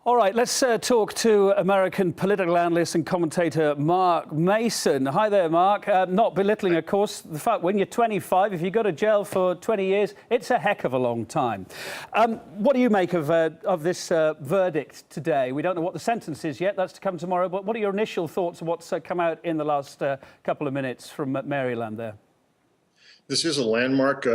All right, let's talk to American political analyst and commentator Mark Mason. Hi there, Mark. Not belittling, of course, the fact when you're 25, if you go to jail for 20 years, it's a heck of a long time. What do you make of this verdict today? We don't know what the sentence is yet. That's to come tomorrow. But what are your initial thoughts on what's come out in the last couple of minutes from Maryland there? This is a landmark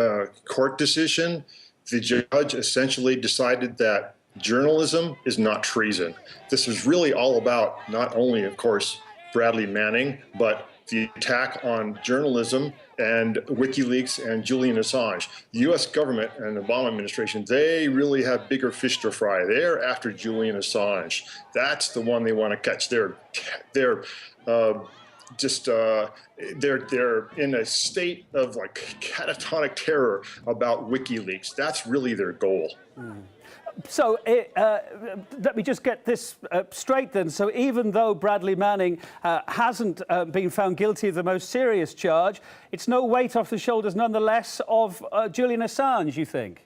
court decision. The judge essentially decided that journalism is not treason. This is really all about not only, of course, Bradley Manning, but the attack on journalism and WikiLeaks and Julian Assange. The U.S. government and the Obama administration, they really have bigger fish to fry. They're after Julian Assange. That's the one they want to catch. They're in a state of like catatonic terror about WikiLeaks. That's really their goal. So let me just get this straight then. So even though Bradley Manning hasn't been found guilty of the most serious charge, it's no weight off the shoulders nonetheless of Julian Assange, you think?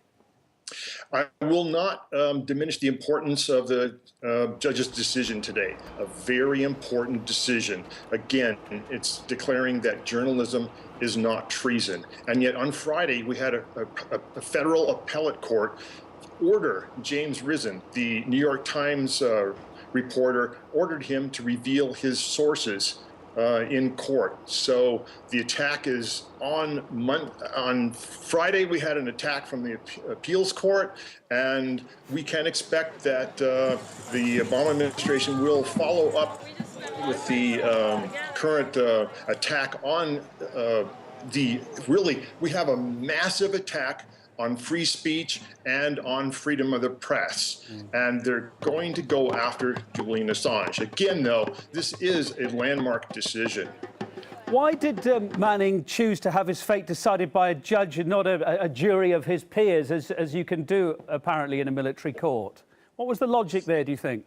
I will not diminish the importance of the judge's decision today. A very important decision. Again, it's declaring that journalism is not treason. And yet on Friday, we had a federal appellate court order James Risen, the New York Times reporter, ordered him to reveal his sources in court. So the attack is on Friday. We had an attack from the appeals court, and we can expect that the Obama administration will follow up with the current attack on we have a massive attack on free speech and on freedom of the press. And they're going to go after Julian Assange. Again, though, this is a landmark decision. Why did Manning choose to have his fate decided by a judge and not a jury of his peers, as you can do, apparently, in a military court? What was the logic there, do you think?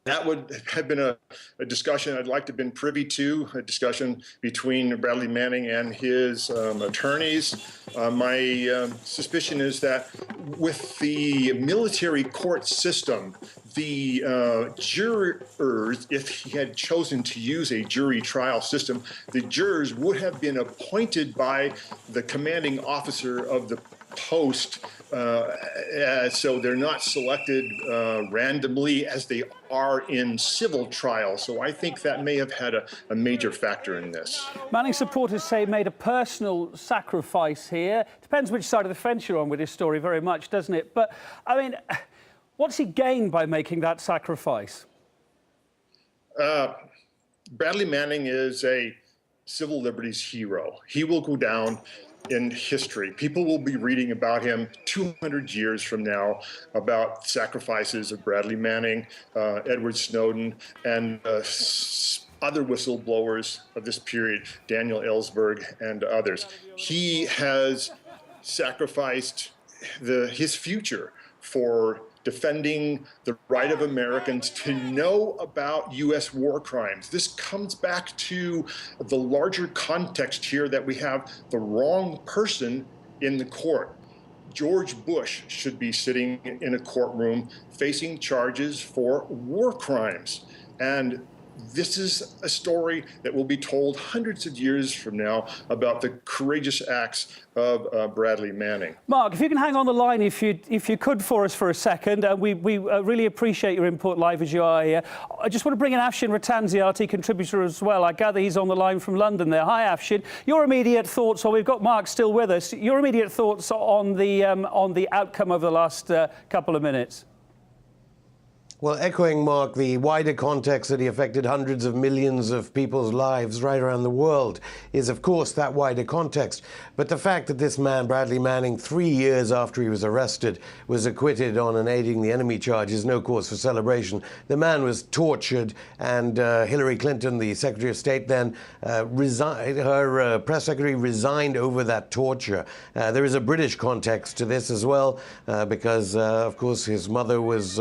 That would have been a discussion I'd like to have been privy to, a discussion between Bradley Manning and his attorneys. My suspicion is that with the military court system, the jurors, if he had chosen to use a jury trial system, the jurors would have been appointed by the commanding officer of the post, so they're not selected randomly as they are in civil trials. So I think that may have had a major factor in this. Manning supporters say he made a personal sacrifice here. Depends which side of the fence you're on with his story very much, doesn't it? But, I mean, what's he gained by making that sacrifice? Bradley Manning is a civil liberties hero. He will go down in history. People will be reading about him 200 years from now, about sacrifices of Bradley Manning, Edward Snowden, and other whistleblowers of this period, Daniel Ellsberg and others. He has sacrificed his future for defending the right of Americans to know about U.S. war crimes. This comes back to the larger context here that we have the wrong person in the court. George Bush should be sitting in a courtroom facing charges for war crimes. And this is a story that will be told hundreds of years from now about the courageous acts of Bradley Manning. Mark, if you can hang on the line, if you could, for us for a second. We really appreciate your input live as you are here. I just want to bring in Afshin Rattansi, RT contributor as well. I gather he's on the line from London there. Hi, Afshin. Your immediate thoughts, we've got Mark still with us. Your immediate thoughts on the outcome of the last couple of minutes. Well, echoing Mark, the wider context that he affected hundreds of millions of people's lives right around the world is, of course, that wider context. But the fact that this man, Bradley Manning, 3 years after he was arrested, was acquitted on an aiding the enemy charge is no cause for celebration. The man was tortured, and Hillary Clinton, the Secretary of State, then resigned. Her press secretary resigned over that torture. There is a British context to this as well, because, of course, his mother was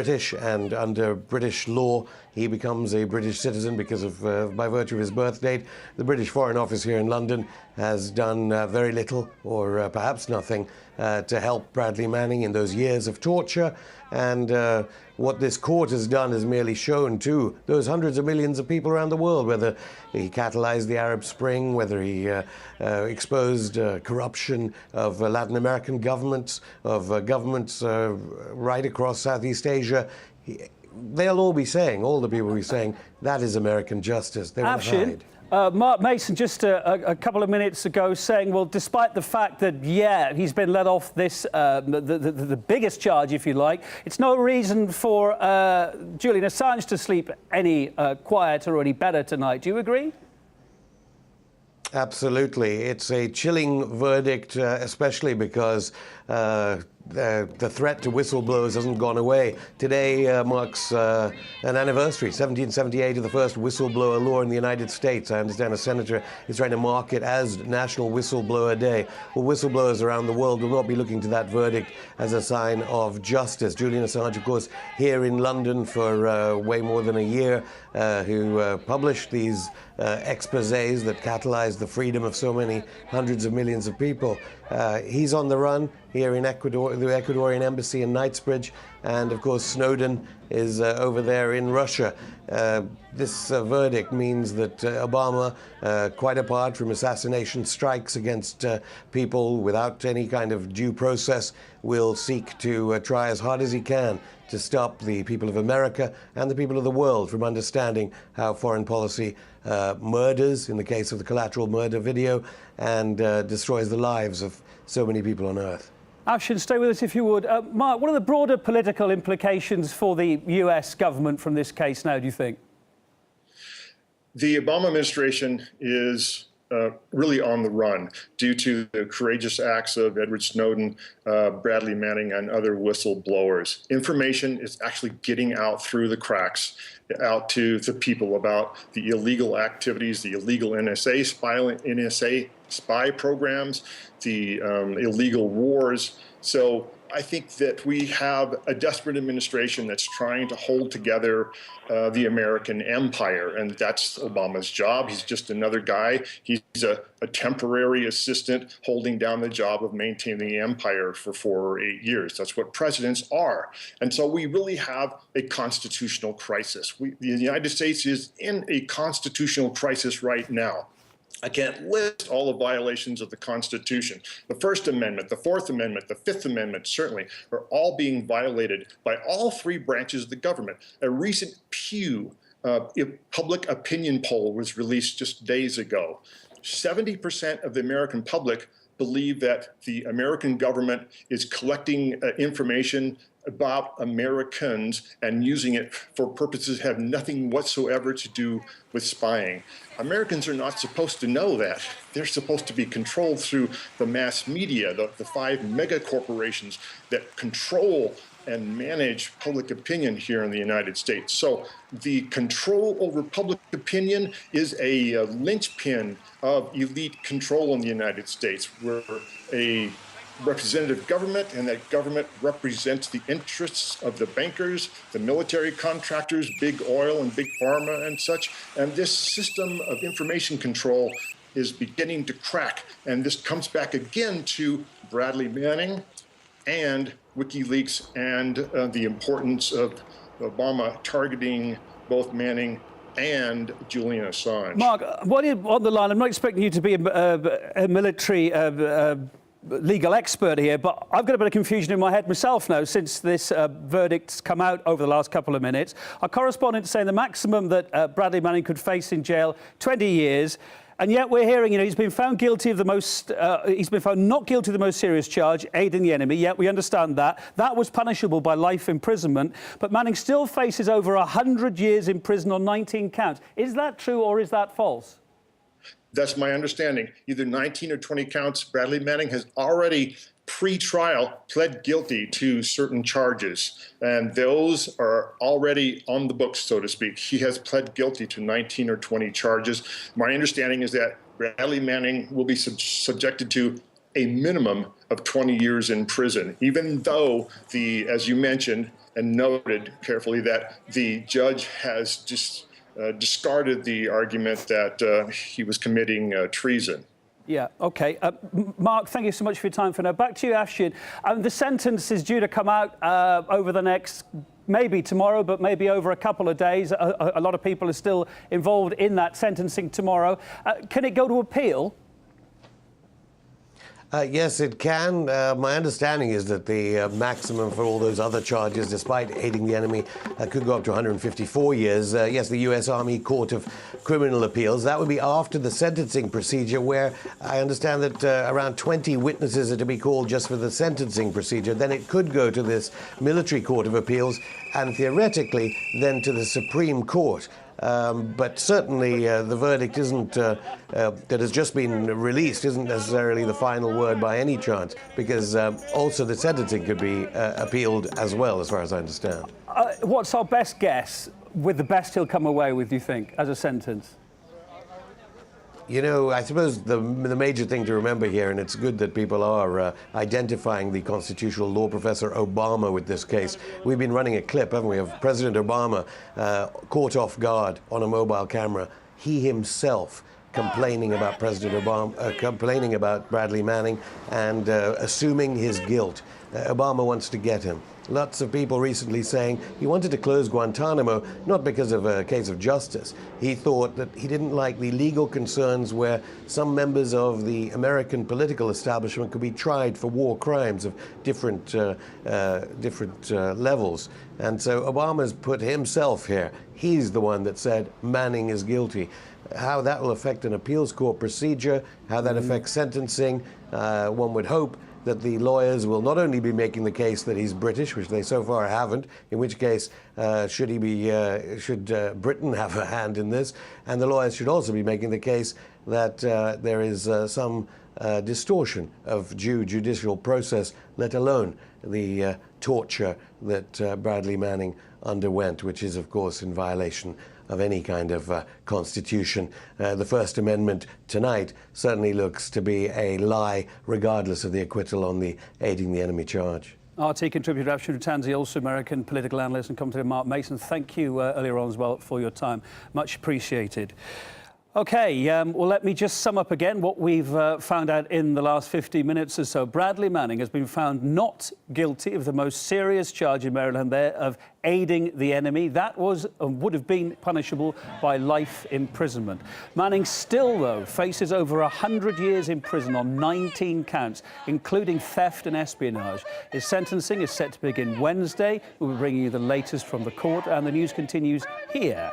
British, and under British law, he becomes a British citizen because of, by virtue of his birth date. The British Foreign Office here in London has done very little, or perhaps nothing, to help Bradley Manning in those years of torture. And what this court has done is merely shown to those hundreds of millions of people around the world, whether he catalyzed the Arab Spring, whether he exposed corruption of Latin American governments, of governments right across Southeast Asia. They'll all be saying, all the people will be saying, that is American justice. They won't hide. Mark Mason, just a couple of minutes ago, saying, well, despite the fact that, yeah, he's been let off this, the biggest charge, if you like, it's no reason for Julian Assange to sleep any quieter or any better tonight. Do you agree? Absolutely. It's a chilling verdict, especially because the threat to whistleblowers hasn't gone away. Today marks an anniversary, 1778, of the first whistleblower law in the United States. I understand a senator is trying to mark it as National Whistleblower Day. Well, whistleblowers around the world will not be looking to that verdict as a sign of justice. Julian Assange, of course, here in London for way more than a year, who published these exposés that catalyzed the freedom of so many hundreds of millions of people. He's on the run here in Ecuador, the Ecuadorian embassy in Knightsbridge, and of course Snowden is over there in Russia. This verdict means that Obama, quite apart from assassination strikes against people without any kind of due process, will seek to try as hard as he can to stop the people of America and the people of the world from understanding how foreign policy murders, in the case of the Collateral Murder video, and destroys the lives of so many people on Earth. Ashin, stay with us if you would. Mark, what are the broader political implications for the US government from this case now, do you think? The Obama administration is really on the run due to the courageous acts of Edward Snowden, Bradley Manning, and other whistleblowers. Information is actually getting out through the cracks, out to the people about the illegal activities, the illegal NSA spy programs, the illegal wars. So I think that we have a desperate administration that's trying to hold together the American empire, and that's Obama's job. He's just another guy. He's a temporary assistant holding down the job of maintaining the empire for 4 or 8 years. That's what presidents are. And so we really have a constitutional crisis. The United States is in a constitutional crisis right now. I can't list all the violations of the Constitution. The First Amendment, the Fourth Amendment, the Fifth Amendment, certainly, are all being violated by all three branches of the government. A recent Pew public opinion poll was released just days ago. 70% of the American public believe that the American government is collecting information about Americans and using it for purposes that have nothing whatsoever to do with spying. Americans are not supposed to know that. They're supposed to be controlled through the mass media, the 5 mega corporations that control and manage public opinion here in the United States. So the control over public opinion is a linchpin of elite control in the United States. We're a representative government, and that government represents the interests of the bankers, the military contractors, big oil and big pharma and such. And this system of information control is beginning to crack. And this comes back again to Bradley Manning and WikiLeaks and the importance of Obama targeting both Manning and Julian Assange. Mark, while you're on the line, I'm not expecting you to be a military legal expert here, but I've got a bit of confusion in my head myself now since this verdict's come out over the last couple of minutes. Our correspondent saying the maximum that Bradley Manning could face in jail, 20 years. And yet we're hearing, he's been found guilty of the most, he's been found not guilty of the most serious charge, aiding the enemy. Yet we understand that. That was punishable by life imprisonment. But Manning still faces over 100 years in prison on 19 counts. Is that true or is that false? That's my understanding. Either 19 or 20 counts. Bradley Manning has already pre-trial pled guilty to certain charges, and those are already on the books, so to speak. He has pled guilty to 19 or 20 charges. My understanding is that Bradley Manning will be subjected to a minimum of 20 years in prison, even though as you mentioned and noted carefully, that the judge has just discarded the argument that he was committing treason. Yeah, OK. Mark, thank you so much for your time for now. Back to you, Afshin. The sentence is due to come out over the next, maybe tomorrow, but maybe over a couple of days. A lot of people are still involved in that sentencing tomorrow. Can it go to appeal? Yes, it can. My understanding is that the maximum for all those other charges, despite aiding the enemy, could go up to 154 years. Yes, the U.S. Army Court of Criminal Appeals. That would be after the sentencing procedure, where I understand that around 20 witnesses are to be called just for the sentencing procedure. Then it could go to this military court of appeals and theoretically then to the Supreme Court. But certainly the verdict isn't that has just been released isn't necessarily the final word by any chance, because also the sentencing could be appealed as well, as far as I understand. What's our best guess with the best he'll come away with, you think, as a sentence? You know, I suppose the major thing to remember here, and it's good that people are identifying the constitutional law professor Obama with this case. We've been running a clip, haven't we, of President Obama caught off guard on a mobile camera. He himself complaining about President Obama, complaining about Bradley Manning and assuming his guilt. Obama wants to get him. Lots of people recently saying he wanted to close Guantanamo, not because of a case of justice. He thought that he didn't like the legal concerns where some members of the American political establishment could be tried for war crimes of different levels. And so Obama's put himself here. He's the one that said Manning is guilty. How that will affect an appeals court procedure, how that affects sentencing, one would hope that the lawyers will not only be making the case that he's British, which they so far haven't, in which case should Britain have a hand in this, and the lawyers should also be making the case that there is some distortion of judicial process, let alone the torture that Bradley Manning underwent, which is, of course, in violation of any kind of constitution. The First Amendment tonight certainly looks to be a lie, regardless of the acquittal on the aiding the enemy charge. RT contributor Afshin Tanzi, also American political analyst and commentator Mark Mason. Thank you earlier on as well for your time. Much appreciated. OK, well, let me just sum up again what we've found out in the last 15 minutes or so. Bradley Manning has been found not guilty of the most serious charge in Maryland there of aiding the enemy. That was would have been punishable by life imprisonment. Manning still, though, faces over 100 years in prison on 19 counts, including theft and espionage. His sentencing is set to begin Wednesday. We'll be bringing you the latest from the court, and the news continues here